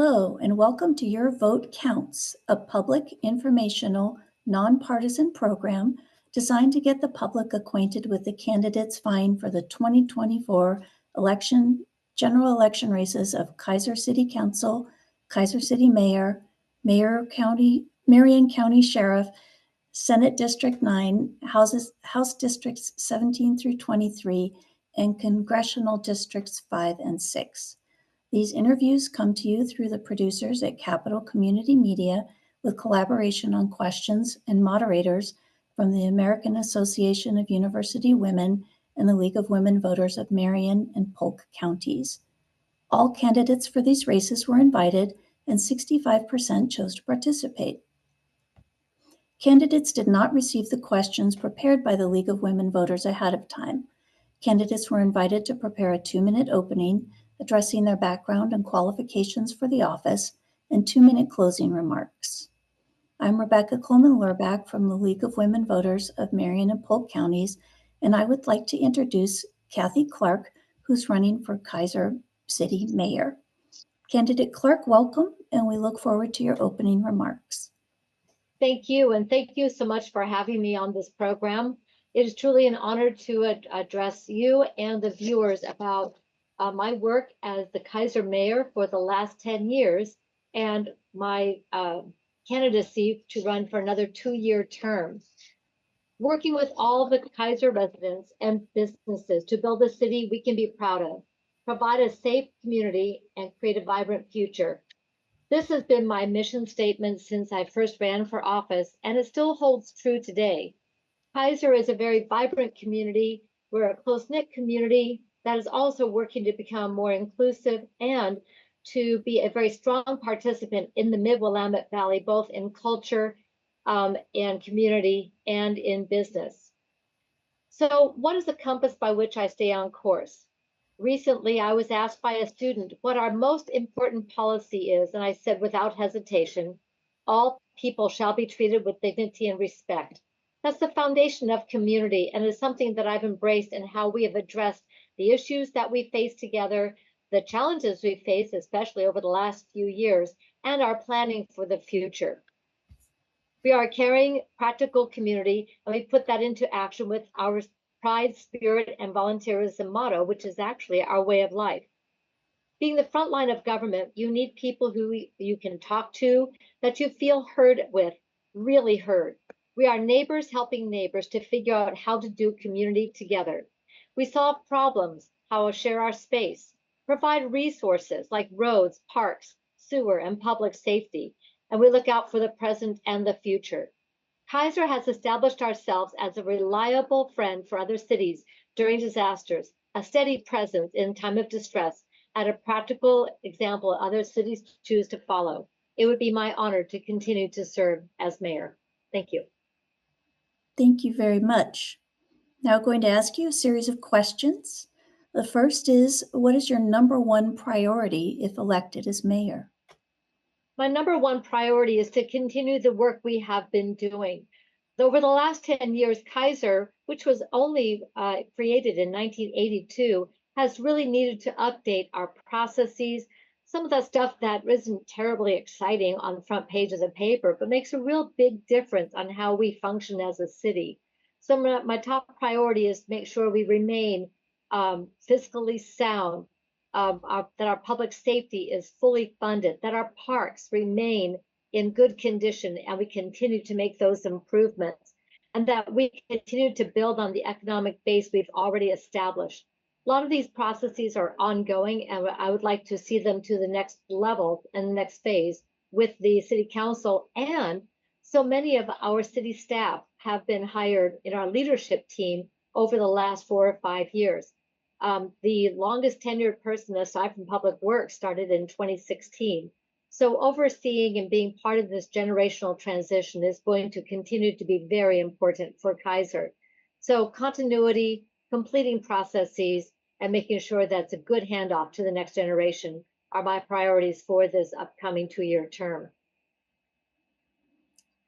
Hello, and welcome to Your Vote Counts, a public, informational, nonpartisan program designed to get the public acquainted with the candidates vying for the 2024 general election races of Keizer City Council, Keizer City Mayor, Marion County Sheriff, Senate District 9, House Districts 17 through 23, and Congressional Districts 5 and 6. These interviews come to you through the producers at Capital Community Media with collaboration on questions and moderators from the American Association of University Women and the League of Women Voters of Marion and Polk counties. All candidates for these races were invited, and 65% chose to participate. Candidates did not receive the questions prepared by the League of Women Voters ahead of time. Candidates were invited to prepare a 2-minute opening addressing their background and qualifications for the office and 2-minute closing remarks. I'm Rebecca Coleman-Lurbach from the League of Women Voters of Marion and Polk counties, and I would like to introduce Cathy Clark, who's running for Keizer City Mayor. Candidate Clark, welcome, and we look forward to your opening remarks. Thank you, and thank you so much for having me on this program. It is truly an honor to address you and the viewers about my work as the Keizer Mayor for the last 10 years and my candidacy to run for another 2-year term. Working with all the Keizer residents and businesses to build a city we can be proud of, provide a safe community, and create a vibrant future. This has been my mission statement since I first ran for office, and it still holds true today. Keizer is a very vibrant community. We're a close-knit community that is also working to become more inclusive and to be a very strong participant in the Mid-Willamette Valley, both in culture and community and in business. So what is the compass by which I stay on course? Recently, I was asked by a student what our most important policy is, and I said without hesitation, all people shall be treated with dignity and respect. That's the foundation of community, and is something that I've embraced in how we have addressed the issues that we face together, the challenges we face, especially over the last few years, and our planning for the future. We are a caring, practical community, and we put that into action with our pride, spirit, and volunteerism motto, which is actually our way of life. Being the front line of government, you need people who you can talk to, that you feel heard with, really heard. We are neighbors helping neighbors to figure out how to do community together. We solve problems, how to share our space, provide resources like roads, parks, sewer, and public safety, and we look out for the present and the future. Keizer has established ourselves as a reliable friend for other cities during disasters, a steady presence in time of distress, and a practical example other cities choose to follow. It would be my honor to continue to serve as mayor. Thank you. Thank you very much. Now I'm going to ask you a series of questions. The first is, what is your number one priority if elected as mayor? My number one priority is to continue the work we have been doing. Over the last 10 years, Keizer, which was only created in 1982, has really needed to update our processes. Some of the stuff that isn't terribly exciting on the front pages of paper, but makes a real big difference on how we function as a city. So my top priority is to make sure we remain fiscally sound, that our public safety is fully funded, that our parks remain in good condition, and we continue to make those improvements, and that we continue to build on the economic base we've already established. A lot of these processes are ongoing, and I would like to see them to the next level and the next phase with the city council. And so many of our city staff have been hired in our leadership team over the last 4 or 5 years. The longest tenured person aside from public works started in 2016. So overseeing and being part of this generational transition is going to continue to be very important for Keizer. So continuity, completing processes, and making sure that's a good handoff to the next generation are my priorities for this upcoming 2-year term.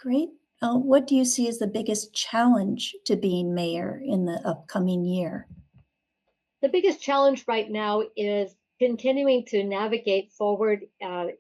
Great. What do you see as the biggest challenge to being mayor in the upcoming year? The biggest challenge right now is continuing to navigate forward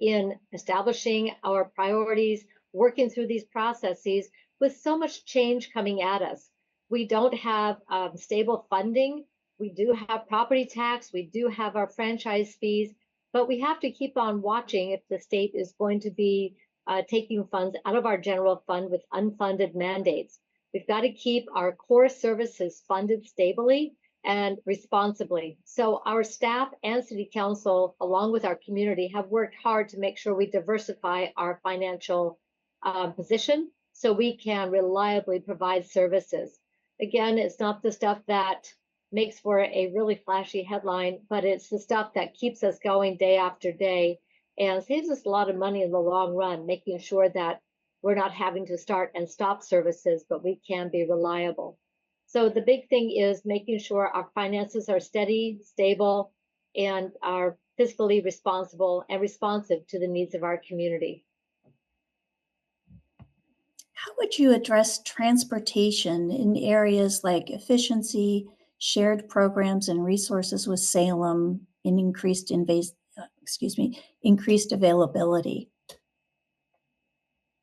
in establishing our priorities, working through these processes with so much change coming at us. We don't have stable funding. We do have property tax. We do have our franchise fees, but we have to keep on watching if the state is going to be taking funds out of our general fund with unfunded mandates. We've got to keep our core services funded stably and responsibly. So our staff and city council, along with our community, have worked hard to make sure we diversify our financial position so we can reliably provide services. Again, it's not the stuff that makes for a really flashy headline, but it's the stuff that keeps us going day after day and saves us a lot of money in the long run, making sure that we're not having to start and stop services, but we can be reliable. So the big thing is making sure our finances are steady, stable, and are fiscally responsible and responsive to the needs of our community. How would you address transportation in areas like efficiency, shared programs and resources with Salem, and increased availability?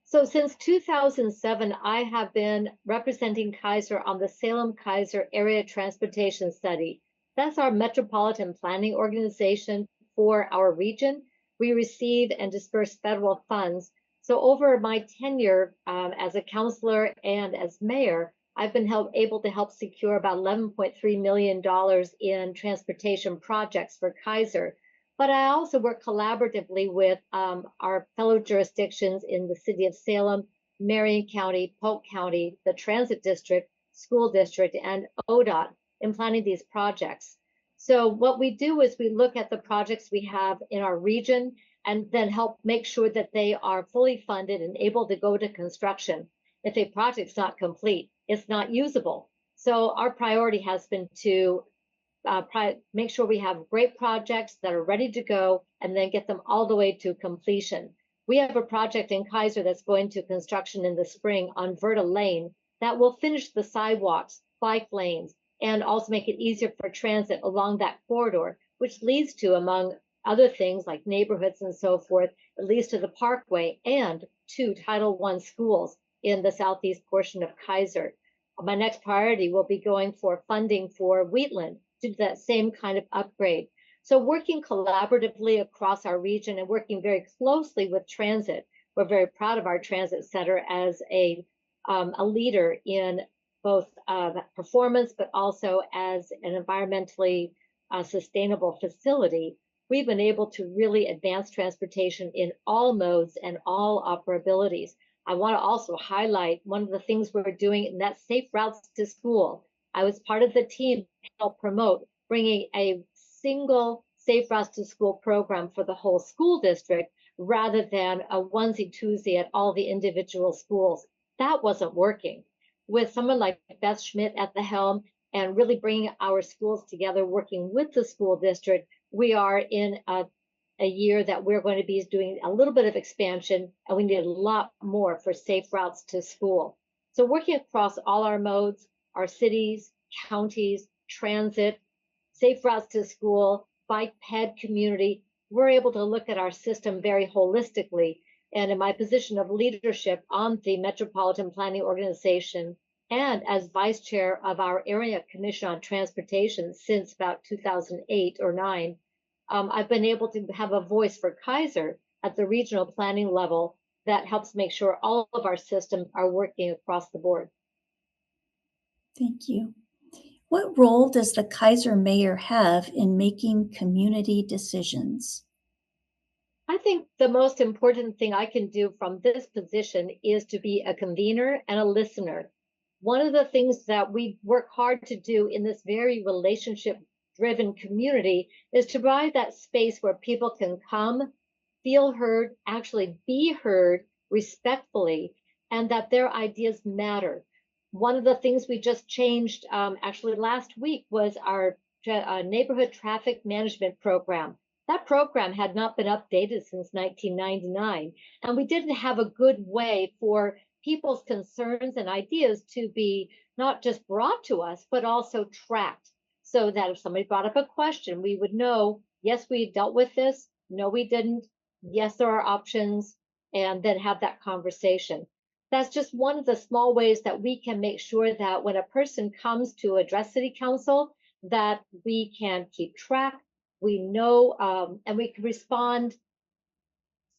So since 2007, I have been representing Keizer on the Salem Keizer Area Transportation Study. That's our metropolitan planning organization for our region. We receive and disperse federal funds. So over my tenure as a counselor and as mayor, I've been able to help secure about $11.3 million in transportation projects for Keizer. But I also work collaboratively with our fellow jurisdictions in the city of Salem, Marion County, Polk County, the Transit District, School District, and ODOT in planning these projects. So what we do is we look at the projects we have in our region and then help make sure that they are fully funded and able to go to construction. If a project's not complete, it's not usable. So our priority has been to make sure we have great projects that are ready to go and then get them all the way to completion. We have a project in Keizer that's going to construction in the spring on Verta Lane that will finish the sidewalks, bike lanes, and also make it easier for transit along that corridor, which leads to, among other things like neighborhoods and so forth, it leads to the parkway and to Title I schools in the southeast portion of Keizer. My next priority will be going for funding for Wheatland to do that same kind of upgrade. So working collaboratively across our region and working very closely with transit. We're very proud of our transit center as a leader in both performance, but also as an environmentally sustainable facility. We've been able to really advance transportation in all modes and all operabilities. I want to also highlight one of the things we're doing, and that's safe routes to school. I was part of the team to help promote bringing a single safe routes to school program for the whole school district rather than a onesie-twosie at all the individual schools. That wasn't working. With someone like Beth Schmidt at the helm and really bringing our schools together, working with the school district, we are in a year that we're going to be doing a little bit of expansion, and we need a lot more for safe routes to school. So working across all our modes, our cities, counties, transit, safe routes to school, bike ped community, we're able to look at our system very holistically. And in my position of leadership on the Metropolitan Planning Organization and as vice chair of our Area Commission on Transportation since about 2008 or 9, I've been able to have a voice for Keizer at the regional planning level that helps make sure all of our systems are working across the board. Thank you. What role does the Keizer mayor have in making community decisions? I think the most important thing I can do from this position is to be a convener and a listener. One of the things that we work hard to do in this very relationship-driven community is to provide that space where people can come, feel heard, actually be heard respectfully, and that their ideas matter. One of the things we just changed actually last week was our neighborhood traffic management program. That program had not been updated since 1999, and we didn't have a good way for people's concerns and ideas to be not just brought to us, but also tracked, so that if somebody brought up a question, we would know yes, we dealt with this. No, we didn't. Yes, there are options, and then have that conversation. That's just one of the small ways that we can make sure that when a person comes to address city council, that we can keep track, we know, and we can respond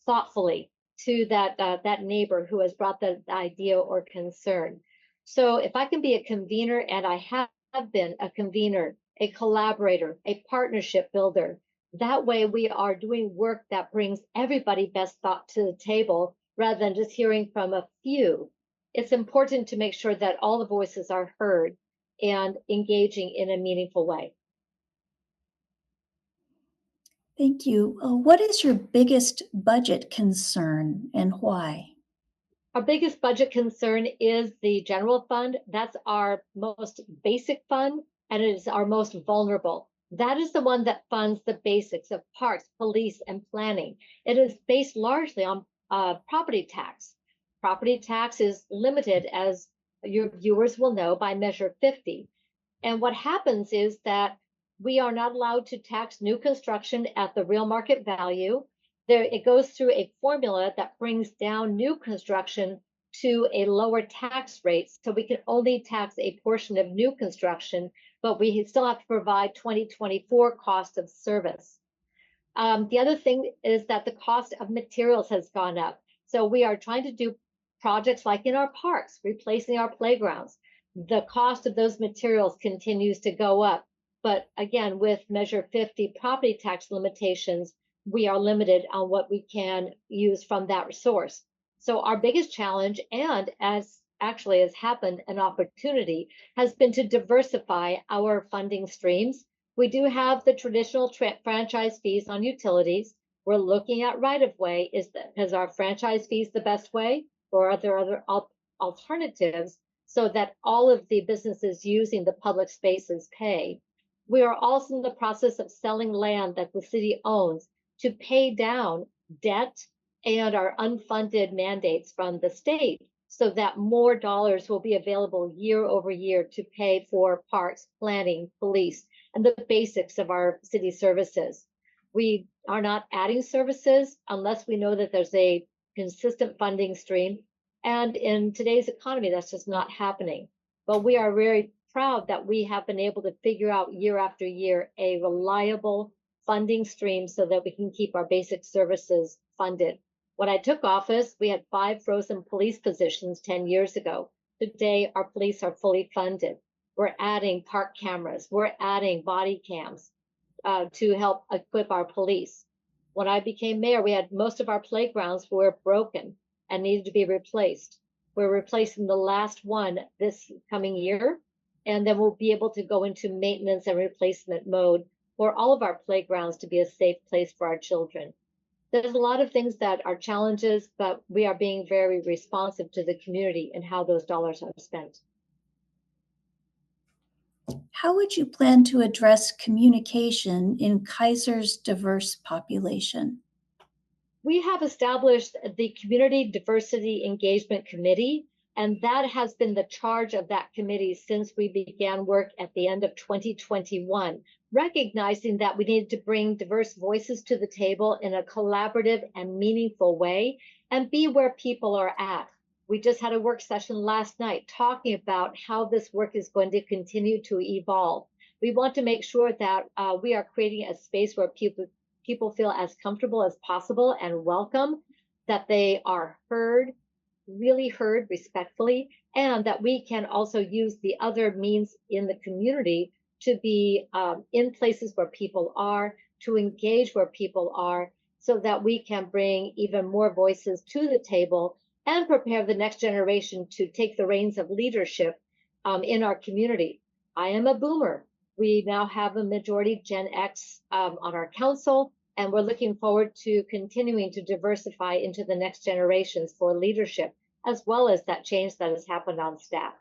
thoughtfully to that neighbor who has brought the idea or concern. So if I can be a convener, and I have been a convener, a collaborator, a partnership builder, that way we are doing work that brings everybody best thought to the table rather than just hearing from a few. It's important to make sure that all the voices are heard and engaging in a meaningful way. Thank you. What is your biggest budget concern and why? Our biggest budget concern is the general fund. That's our most basic fund, and it is our most vulnerable. That is the one that funds the basics of parks, police, and planning. It is based largely on property tax. Property tax is limited, as your viewers will know, by Measure 50. And what happens is that we are not allowed to tax new construction at the real market value. It goes through a formula that brings down new construction to a lower tax rate. So we can only tax a portion of new construction, but we still have to provide 2024 cost of service. The other thing is that the cost of materials has gone up. So we are trying to do projects like in our parks, replacing our playgrounds. The cost of those materials continues to go up. But again, with Measure 50 property tax limitations, we are limited on what we can use from that source. So our biggest challenge, and as actually has happened, an opportunity, has been to diversify our funding streams. We do have the traditional franchise fees on utilities. We're looking at right-of-way. Is our franchise fees the best way, or are there other alternatives so that all of the businesses using the public spaces pay? We are also in the process of selling land that the city owns to pay down debt and our unfunded mandates from the state, so that more dollars will be available year over year to pay for parks, planning, police, and the basics of our city services. We are not adding services unless we know that there's a consistent funding stream. And in today's economy, that's just not happening. But we are very proud that we have been able to figure out year after year a reliable funding stream so that we can keep our basic services funded. When I took office, we had 5 frozen police positions 10 years ago. Today, our police are fully funded. We're adding park cameras. We're adding body cams to help equip our police. When I became mayor, we had most of our playgrounds were broken and needed to be replaced. We're replacing the last one this coming year, and then we'll be able to go into maintenance and replacement mode for all of our playgrounds to be a safe place for our children. There's a lot of things that are challenges, but we are being very responsive to the community and how those dollars are spent. How would you plan to address communication in Keizer's diverse population? We have established the Community Diversity Engagement Committee, and that has been the charge of that committee since we began work at the end of 2021, recognizing that we needed to bring diverse voices to the table in a collaborative and meaningful way and be where people are at. We just had a work session last night talking about how this work is going to continue to evolve. We want to make sure that we are creating a space where people feel as comfortable as possible and welcome, that they are heard, really heard respectfully, and that we can also use the other means in the community to be in places where people are, to engage where people are, so that we can bring even more voices to the table and prepare the next generation to take the reins of leadership in our community. I am a boomer. We now have a majority Gen X on our council, and we're looking forward to continuing to diversify into the next generations for leadership, as well as that change that has happened on staff.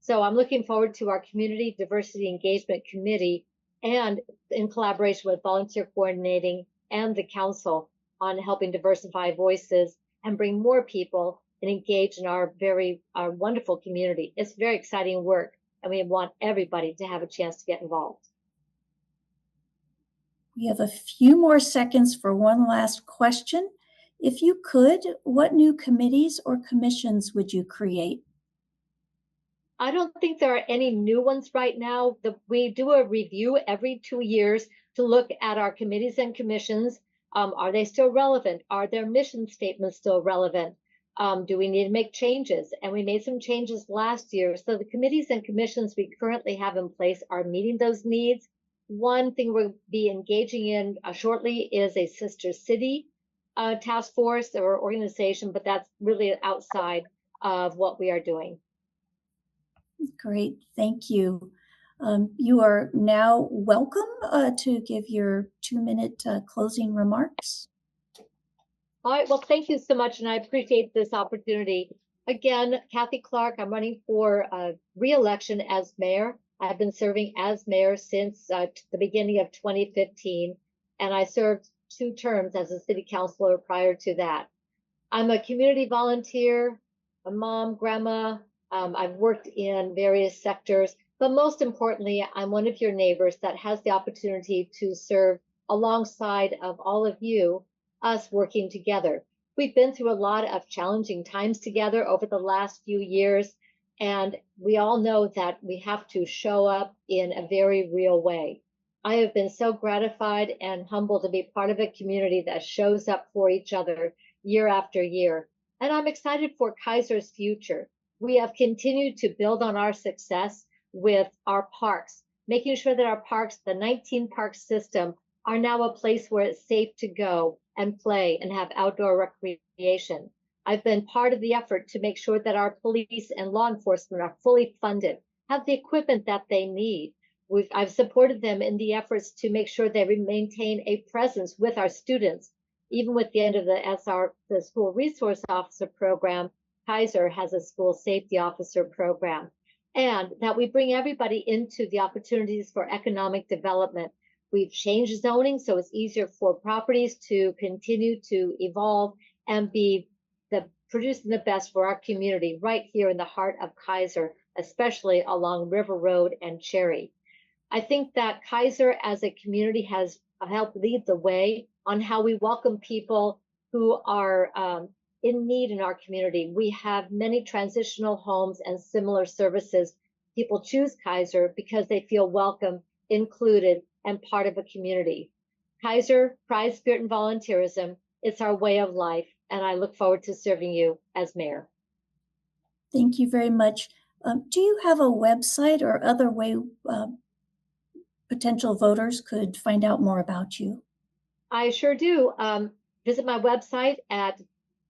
So I'm looking forward to our Community Diversity Engagement Committee, and in collaboration with volunteer coordinating and the council, on helping diversify voices and bring more people and engage in our wonderful community. It's very exciting work, and we want everybody to have a chance to get involved. We have a few more seconds for one last question. If you could, what new committees or commissions would you create? I don't think there are any new ones right now. We do a review every 2 years to look at our committees and commissions. Are they still relevant? Are their mission statements still relevant? Do we need to make changes? And we made some changes last year. So the committees and commissions we currently have in place are meeting those needs. One thing we'll be engaging in shortly is a sister city task force or organization, but that's really outside of what we are doing. Great, thank you. You are now welcome to give your 2-minute closing remarks. All right, well, thank you so much, and I appreciate this opportunity. Again, Cathy Clark, I'm running for re-election as mayor. I've been serving as mayor since the beginning of 2015, and I served 2 terms as a city councilor prior to that. I'm a community volunteer, a mom, grandma. I've worked in various sectors, but most importantly, I'm one of your neighbors that has the opportunity to serve alongside of all of you, us working together. We've been through a lot of challenging times together over the last few years, and we all know that we have to show up in a very real way. I have been so gratified and humbled to be part of a community that shows up for each other year after year. And I'm excited for Keizer's future. We have continued to build on our success with our parks, making sure that our parks, the 19 park system, are now a place where it's safe to go and play and have outdoor recreation. I've been part of the effort to make sure that our police and law enforcement are fully funded, have the equipment that they need. I've supported them in the efforts to make sure they maintain a presence with our students. Even with the end of the school resource officer program, Keizer has a school safety officer program, and that we bring everybody into the opportunities for economic development. We've changed zoning so it's easier for properties to continue to evolve and be producing the best for our community right here in the heart of Keizer, especially along River Road and Cherry. I think that Keizer as a community has helped lead the way on how we welcome people who are in need in our community. We have many transitional homes and similar services. People choose Keizer because they feel welcome, included, and part of a community. Keizer, pride, spirit, and volunteerism. It's our way of life, and I look forward to serving you as mayor. Thank you very much. Do you have a website or other way potential voters could find out more about you? I sure do. Visit my website at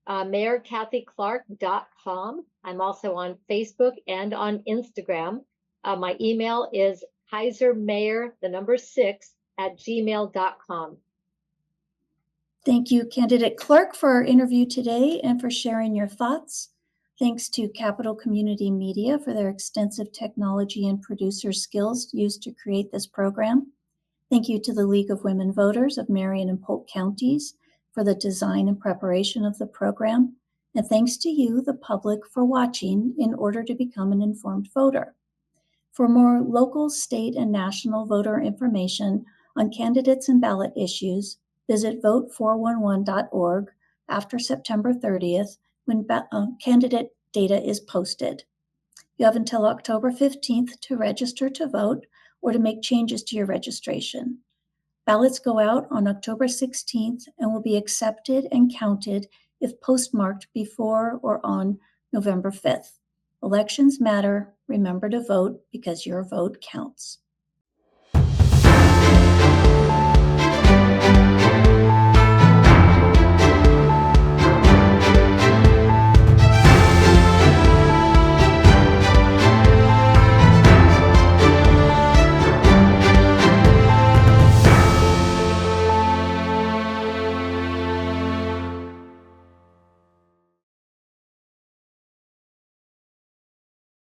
mayorcathyclark.com. I'm also on Facebook and on Instagram. My email is keizermayor6@gmail.com. Thank you, Candidate Clark, for our interview today and for sharing your thoughts. Thanks to Capital Community Media for their extensive technology and producer skills used to create this program. Thank you to the League of Women Voters of Marion and Polk counties for the design and preparation of the program. And thanks to you, the public, for watching in order to become an informed voter. For more local, state, and national voter information on candidates and ballot issues, visit vote411.org after September 30th when candidate data is posted. You have until October 15th to register to vote or to make changes to your registration. Ballots go out on October 16th and will be accepted and counted if postmarked before or on November 5th. Elections matter. Remember to vote because your vote counts.